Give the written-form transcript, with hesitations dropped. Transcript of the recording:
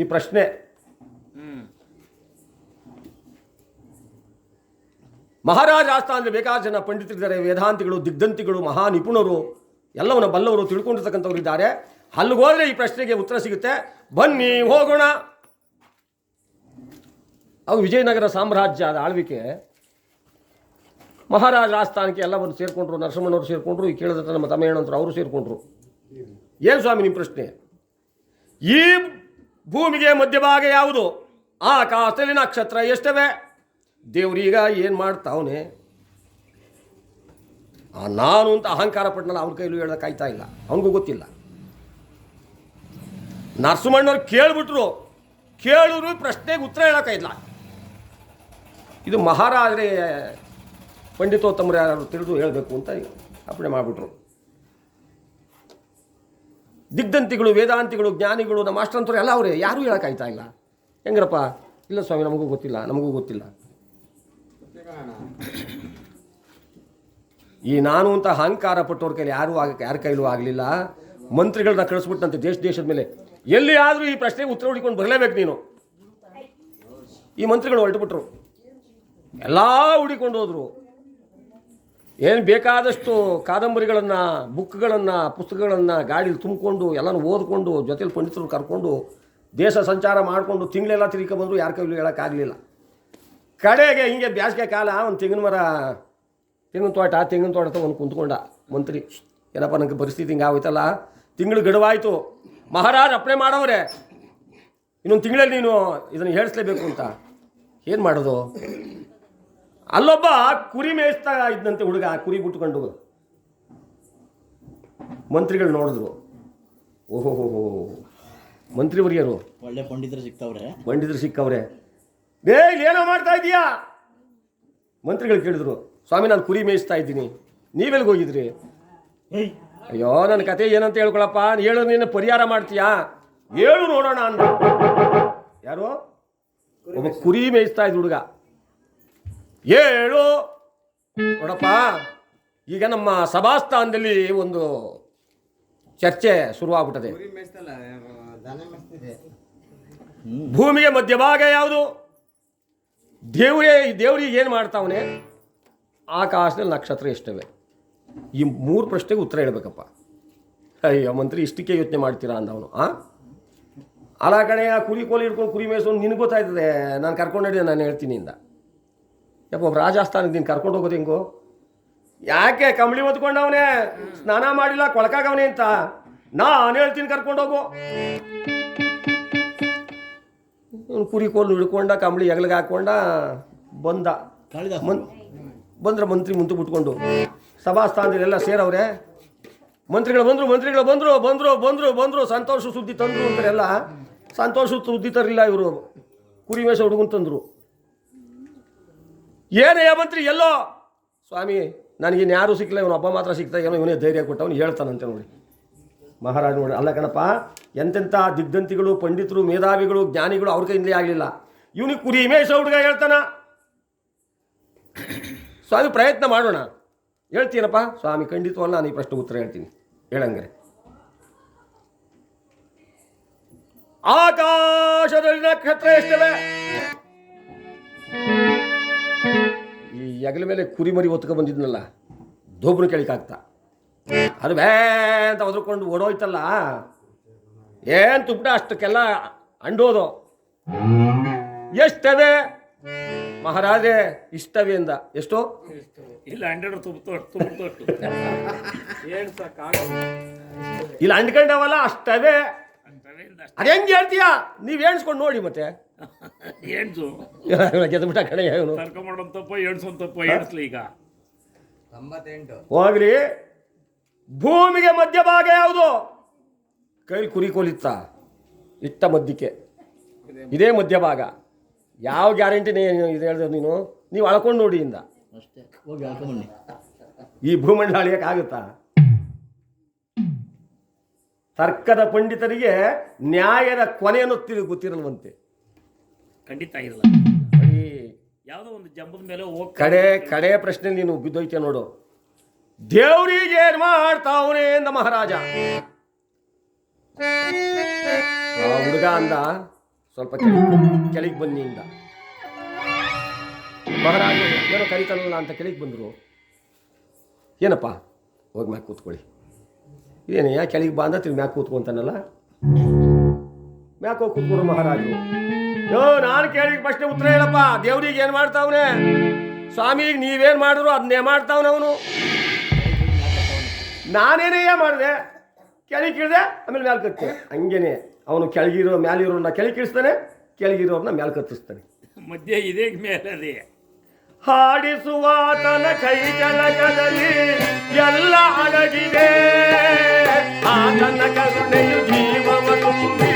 ಈ ಪ್ರಶ್ನೆ. ಮಹಾರಾಜ ಆಸ್ಥಾನದಲ್ಲಿ ಬೇಕಾದ ಜನ ಪಂಡಿತರಿದ್ದಾರೆ, ವೇದಾಂತಿಗಳು, ದಿಗ್ಧಂತಿಗಳು, ಮಹಾ ನಿಪುಣರು, ಎಲ್ಲವನ್ನ ಬಲ್ಲವರು, ತಿಳ್ಕೊಂಡಿರ್ತಕ್ಕಂಥವ್ರು ಇದ್ದಾರೆ. ಅಲ್ಲಿಗೋದ್ರೆ ಈ ಪ್ರಶ್ನೆಗೆ ಉತ್ತರ ಸಿಗುತ್ತೆ. ಬನ್ನಿ ಹೋಗೋಣ. ಅವು ವಿಜಯನಗರ ಸಾಮ್ರಾಜ್ಯದ ಆಳ್ವಿಕೆ. ಮಹಾರಾಜ ಆಸ್ಥಾನಕ್ಕೆ ಎಲ್ಲ ಬಂದು ಸೇರಿಕೊಂಡ್ರು. ನರಸಿಂಹನವರು ಸೇರಿಕೊಂಡ್ರು. ಈ ಕೇಳಿದ ನಮ್ಮ ತಮ್ಮಯ್ಯನಂತರು ಅವರು ಸೇರಿಕೊಂಡ್ರು. ಏನು ಸ್ವಾಮಿ ನಿಮ್ಮ ಪ್ರಶ್ನೆ? ಈ ಭೂಮಿಗೆ ಮಧ್ಯಭಾಗ ಯಾವುದು? ಆಕಾಶದಲ್ಲಿ ನಕ್ಷತ್ರ ಎಷ್ಟವೆ? ದೇವ್ರೀಗ ಏನು ಮಾಡ್ತಾವನೆ? ನಾನು ಅಂತ ಅಹಂಕಾರ ಪಟ್ಟನಲ್ಲ, ಅವ್ನ ಕೈಲೂ ಹೇಳೋಕ್ಕಾಯ್ತಾ ಇಲ್ಲ, ಅವನಿಗೂ ಗೊತ್ತಿಲ್ಲ. ನರಸಿಂಹಣ್ಣವ್ರು ಕೇಳಿಬಿಟ್ರು, ಕೇಳಿದ್ರು ಪ್ರಶ್ನೆಗೆ ಉತ್ತರ ಹೇಳೋಕ್ಕಾಗಿಲ್ಲ. ಇದು ಮಹಾರಾಜರೇ ಪಂಡಿತೋತ್ತಮರು ಯಾರು ತಿಳಿದು ಹೇಳಬೇಕು ಅಂತ ಅಪ್ಪಣೆ ಮಾಡಿಬಿಟ್ರು. ದಿಗ್ಧಂತಿಗಳು, ವೇದಾಂತಿಗಳು, ಜ್ಞಾನಿಗಳು, ನಮ್ಮ ಮಾಸ್ಟರಂತರು ಎಲ್ಲ ಅವರೇ, ಯಾರೂ ಹೇಳೋಕ್ಕಾಯ್ತಾ ಇಲ್ಲ. ಹೆಂಗ್ರಪ್ಪ? ಇಲ್ಲ ಸ್ವಾಮಿ, ನಮಗೂ ಗೊತ್ತಿಲ್ಲ. ಈ ನಾನು ಅಂತ ಅಹಂಕಾರ ಪಟ್ಟವ್ರ ಕೈಲಿ ಯಾರ ಕೈಲೂ ಆಗಲಿಲ್ಲ. ಮಂತ್ರಿಗಳನ್ನ ಕಳಿಸ್ಬಿಟ್ಟಂತೆ ದೇಶದ ಮೇಲೆ. ಎಲ್ಲಿ ಆದರೂ ಈ ಪ್ರಶ್ನೆಗೆ ಉತ್ತರ ಹುಡುಕೊಂಡು ಬರಲೇಬೇಕು ನೀನು. ಈ ಮಂತ್ರಿಗಳು ಹೊರಟುಬಿಟ್ರು, ಎಲ್ಲ ಹುಡಿಕೊಂಡು ಹೋದರು. ಏನು ಬೇಕಾದಷ್ಟು ಕಾದಂಬರಿಗಳನ್ನು, ಬುಕ್ಗಳನ್ನು, ಪುಸ್ತಕಗಳನ್ನು ಗಾಡೀಲಿ ತುಂಬಿಕೊಂಡು ಎಲ್ಲನೂ ಓದ್ಕೊಂಡು ಜೊತೆಲಿ ಪಂಡಿತರು ಕರ್ಕೊಂಡು ದೇಶ ಸಂಚಾರ ಮಾಡಿಕೊಂಡು ತಿಂಗಳೆಲ್ಲ ತಿರುಗಿ ಬಂದರು. ಯಾರ ಕೈಲೂ ಹೇಳೋಕ್ಕಾಗಲಿಲ್ಲ. ಕಡೆಗೆ ಹಿಂಗೆ ಬ್ಯಾಸಿಗೆ ಕಾಲ ಒಂದು ತೆಂಗಿನ ತೋಟ ತಗೊಂಡು ಕುಂತ್ಕೊಂಡ ಮಂತ್ರಿ. ಏನಪ್ಪ ನನಗೆ ಪರಿಸ್ಥಿತಿ ಹಿಂಗೆ ಆಗೋಯ್ತಲ್ಲ, ತಿಂಗಳು ಗಡುವಾಯಿತು, ಮಹಾರಾಜ್ ಅಪ್ಪಣೆ ಮಾಡವ್ರೆ, ಇನ್ನೊಂದು ತಿಂಗಳಲ್ಲಿ ನೀನು ಇದನ್ನು ಹೇಳಿಸ್ಲೇಬೇಕು ಅಂತ. ಏನು ಮಾಡೋದು? ಅಲ್ಲೊಬ್ಬ ಕುರಿ ಮೇಯಿಸ್ತಾ ಇದ್ದಂತೆ ಹುಡುಗ, ಕುರಿ ಬಿಟ್ಕೊಂಡು. ಮಂತ್ರಿಗಳು ನೋಡಿದ್ರು, ಓಹೋ ಮಂತ್ರಿವರಿಯರು ಒಳ್ಳೆ ಪಂಡಿತರು ಸಿಕ್ಕವ್ರೆ. ಏನೋ ಮಾಡ್ತಾ ಇದೀಯಾ? ಮಂತ್ರಿಗಳು ಕೇಳಿದ್ರು, ಸ್ವಾಮಿ ನಾನು ಕುರಿ ಮೇಯಿಸ್ತಾ ಇದ್ದೀನಿ, ನೀವೆಲ್ಗೆ ಹೋಗಿದ್ರಿ? ಅಯ್ಯೋ ನನ್ನ ಕತೆ ಏನಂತ ಹೇಳ್ಕೊಳಪ್ಪ, ಹೇಳು, ನೀನು ಪರಿಹಾರ ಮಾಡ್ತೀಯಾ? ಹೇಳು ನೋಡೋಣ ಅಂದ. ಯಾರು? ಒಬ್ಬ ಕುರಿ ಮೇಯಿಸ್ತಾ ಇದ್ದ ಹುಡುಗ. ಹೇಳು ನೋಡಪ್ಪ, ಈಗ ನಮ್ಮ ಸಭಾಸ್ಥಾನದಲ್ಲಿ ಒಂದು ಚರ್ಚೆ ಶುರುವಾಗ್ಬಿಟ್ಟದೆ. ಭೂಮಿಗೆ ಮಧ್ಯಭಾಗ ಯಾವುದು? ದೇವ್ರಿಗೆ ಏನು ಮಾಡ್ತಾವನೆ? ಆಕಾಶದಲ್ಲಿ ನಕ್ಷತ್ರ ಎಷ್ಟವೆ? ಈ 3 ಪ್ರಶ್ನೆಗೆ ಉತ್ತರ ಹೇಳಬೇಕಪ್ಪ. ಅಯ್ಯೋ ಮಂತ್ರಿ, ಇಷ್ಟಕ್ಕೆ ಯೋಚನೆ ಮಾಡ್ತೀರಾ ಅಂದವನು. ಅಲ್ಲ ಕಣೆ, ಆ ಕುರಿ ಕೋಲಿ ಹಿಡ್ಕೊಂಡು ಕುರಿ ಮೇಯಿಸೋನು ನಿನಗೆ ಗೊತ್ತಾಯ್ತದೆ, ನಾನು ಕರ್ಕೊಂಡು ನಡಿ, ನಾನು ಹೇಳ್ತೀನಿ ಇಂದ. ಯಪ್ಪ ರಾಜಸ್ಥಾನಕ್ಕೆ ನೀನು ಕರ್ಕೊಂಡು ಹೋಗೋದು ಹೆಂಗೋ? ಯಾಕೆ ಕಂಬಳಿ ಹೊತ್ಕೊಂಡವನೇ, ಸ್ನಾನ ಮಾಡಿಲ್ಲ, ಕೊಳಕಾಗವನೇ ಅಂತ ನಾನು ಹೇಳ್ತೀನಿ, ಕರ್ಕೊಂಡೋಗು. ಕುರಿ ಕೋಲು ಹಿಡ್ಕೊಂಡ, ಕಂಬಳಿ ಎಗಲಿಗೆ ಹಾಕ್ಕೊಂಡ ಬಂದ್ರೆ ಮಂತ್ರಿ ಮುಂದೆ ಬಿಟ್ಕೊಂಡು. ಸಭಾಸ್ಥಾನದಲ್ಲಿ ಎಲ್ಲ ಸೇರವ್ರೆ. ಮಂತ್ರಿಗಳು ಬಂದರು, ಸಂತೋಷ ಸುದ್ದಿ ತಂದರು ಅಂತಾರೆ. ಎಲ್ಲ ಸಂತೋಷ ಸುದ್ದಿ ತರಲಿಲ್ಲ ಇವರು. ಕುರಿ ಮೇಷ ಹುಡುಗನ್ ತಂದರು. ಏನಯ್ಯ ಮಂತ್ರಿ ಎಲ್ಲೋ? ಸ್ವಾಮಿ ನನಗಿನ್ನು ಯಾರೂ ಸಿಕ್ಕಿಲ್ಲ, ಇವನು ಹಬ್ಬ ಮಾತ್ರ ಸಿಗ್ತಾ, ಏನೋ ಇವನೇ ಧೈರ್ಯ ಕೊಟ್ಟವನು ಹೇಳ್ತಾನಂತೆ ನೋಡಿ. ಮಹಾರಾಜ ನೋಡಿ, ಅಲ್ಲ ಕಣಪ್ಪ, ಎಂತೆಂಥ ದಿಗ್ಧಂತಿಗಳು, ಪಂಡಿತರು, ಮೇಧಾವಿಗಳು, ಜ್ಞಾನಿಗಳು ಅವ್ರ ಕೈಯಿಂದಲೇ ಆಗಲಿಲ್ಲ. ಇವನಿಗೆ ಕುರಿ ಮೇಷ ಹುಡುಗ ಹೇಳ್ತಾನ. ಸ್ವಾಮಿ ಪ್ರಯತ್ನ ಮಾಡೋಣ. ಹೇಳ್ತೀನಪ್ಪ? ಸ್ವಾಮಿ ಖಂಡಿತವಲ್ಲ, ನಾನು ಈ ಪ್ರಶ್ನೆ ಉತ್ತರ ಹೇಳ್ತೀನಿ, ಹೇಳಂಗ್ರೆ. ಆಕಾಶದಲ್ಲಿ ನಕ್ಷತ್ರ ಎಷ್ಟವೆ? ಈ ಹೆಗಲ ಮೇಲೆ ಕುರಿಮರಿ ಹೊತ್ಕೊ ಬಂದಿದ್ನಲ್ಲ, ದೊಬ್ಬನ ಕೆಳಿಕಾಗ್ತಾ, ಅದು ಬೇ ಅಂತ ಒದ್ರಕೊಂಡು ಓಡೋಯ್ತಲ್ಲ, ಏನು ತುಪ್ಪಟ ಅಷ್ಟಕ್ಕೆಲ್ಲ ಅಂಡೋದು. ಎಷ್ಟವೆ ಮಹಾರಾಜೇ? ಇಷ್ಟವೆ ಅಂದ. ಎಷ್ಟು? ಇಲ್ಲ ಇಲ್ಲ ಅಂಡ್ಕೊಂಡವಲ್ಲ, ಅಷ್ಟವೇ. ಅದು ಹೆಂಗೆ ಹೇಳ್ತೀಯಾ? ನೀವು ಎಣ್ಸ್ಕೊಂಡು ನೋಡಿ ಮತ್ತೆ. ಎಣ್ಸು ಗೆದ್ಬಿಟ್ಟ ಕಣೆ ಇವನು. ತರ್ಕೊಂಬಂತಪ್ಪ ಎಣ್ಸೊಂತಪ್ಪ ಎಣ್ಸ್ಲಿ. ಈಗ 98 ಹೋಗ್ಲಿ. ಭೂಮಿಗೆ ಮಧ್ಯಭಾಗ ಯಾವುದು? ಕೈಲಿ ಕುರಿ ಕೋಲಿತ್ತ ಇಟ್ಟ ಮಧ್ಯಕ್ಕೆ, ಇದೇ ಮಧ್ಯಭಾಗ. ಯಾವ ಗ್ಯಾರಂಟಿ ಇದು ಹೇಳಿದ್ರೆ ನೀವು ಅಳ್ಕೊಂಡು ನೋಡಿ ಇಂದ. ಈ ಭೂಮಂಡಲ ಅಳಿಯಕ್ಕಾಗುತ್ತಾ? ತರ್ಕದ ಪಂಡಿತರಿಗೆ ನ್ಯಾಯದ ಕೊನೆಯನ್ನು ಗೊತ್ತಿರಲ್ವಂತೆ. ಖಂಡಿತ ಇರಲ್ಲ. ಯಾವುದೋ ಒಂದು ಜಂಬದ ಮೇಲೆ ಕಡೆ ಪ್ರಶ್ನೆ ನೀನು ಬಿದ್ದೋಯ್ತೆ ನೋಡು. ದೇವ್ರಿಗೆ ಏನ್ ಮಾಡ್ತಾವನೆ ಅಂದ ಮಹಾರಾಜ. ಆ ಹುಡುಗ ಅಂದ, ಸ್ವಲ್ಪ ಕೆಳಗೆ ಬನ್ನಿಯಿಂದ ಮಹಾರಾಜರು ಏನೋ ಕರಿತಾನಲ್ಲ ಅಂತ ಕೆಳಗೆ ಬಂದರು. ಏನಪ್ಪ ಹೋಗಿ ಮ್ಯಾಕೆ ಕೂತ್ಕೊಳ್ಳಿ. ಇದೇನಯ್ಯ ಕೆಳಗೆ ಬಾ ಅಂದ್ರೆ ಮ್ಯಾಕೆ ಕೂತ್ಕೊಂತಾನಲ್ಲ. ಮ್ಯಾಕೆ ಹೋಗಿ ಕೂತ್ಕೊಡು ಮಹಾರಾಜರು. ನಾನು ಕೇಳಿದ ಪ್ರಶ್ನೆ ಉತ್ತರ ಹೇಳಪ್ಪ. ದೇವ್ರಿಗೆ ಏನು ಮಾಡ್ತಾವನೆ, ಸ್ವಾಮಿಗೆ ನೀವೇನು ಮಾಡಿದ್ರು ಅದನ್ನೇ ಮಾಡ್ತಾವನ ಅವನು. ನಾನೇನಯ್ಯ ಮಾಡಿದೆ, ಕೆಳಗೆ ಇಳಿದೆ ಆಮೇಲೆ ಮ್ಯಾಲೆ ಕತ್ತೆ. ಹಂಗೇನೆ ಅವನು ಕೆಳಗಿರೋ ಮ್ಯಾಲಿರೋರನ್ನ ಕೆಳಗೆ ಇಳಿಸ್ತಾನೆ, ಕೆಳಗಿರೋರನ್ನ ಮ್ಯಾಲೆ ಕತ್ತಿಸ್ತಾನೆ. ಮಧ್ಯೆ ಇದೇ ಮೇಲೆ ಅದೇ ಹಾಡಿಸುವಾತನ ಕೈ ಜಲಕದಲ್ಲಿ ಎಲ್ಲ ಅಡಗಿದೆ. ಆತನ ಕರುಣೆಯು ಜೀವವ ತುಂಬಿ